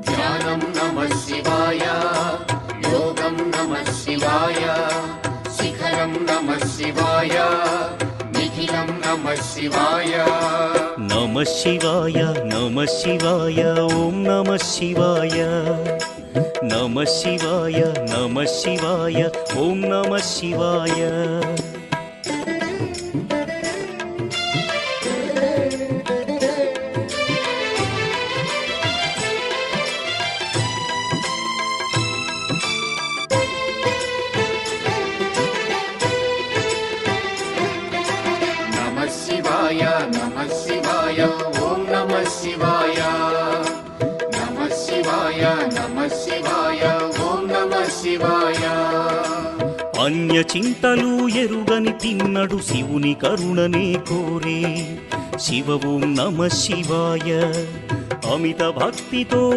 ధ్యానం నమః శివాయ, యోగం నమః శివాయ, శిఖరం నమః శివాయ, నిఖిలం నమః శివాయ. నమః శివాయ నమః శివాయ ఓం నమః శివాయ. నమః శివాయ నమః శివాయ ఓం నమః శివాయ. నమః శివాయ నమః శివాయ ఓం నమః శివాయ. నమః శివాయ నమః శివాయ ఓం నమః శివాయ. అన్య చింతలు ఎరుగని తిన్నడు శివుని కరుణనే కోరే. శివ ఓం నమః శివాయ. అమిత భక్తితో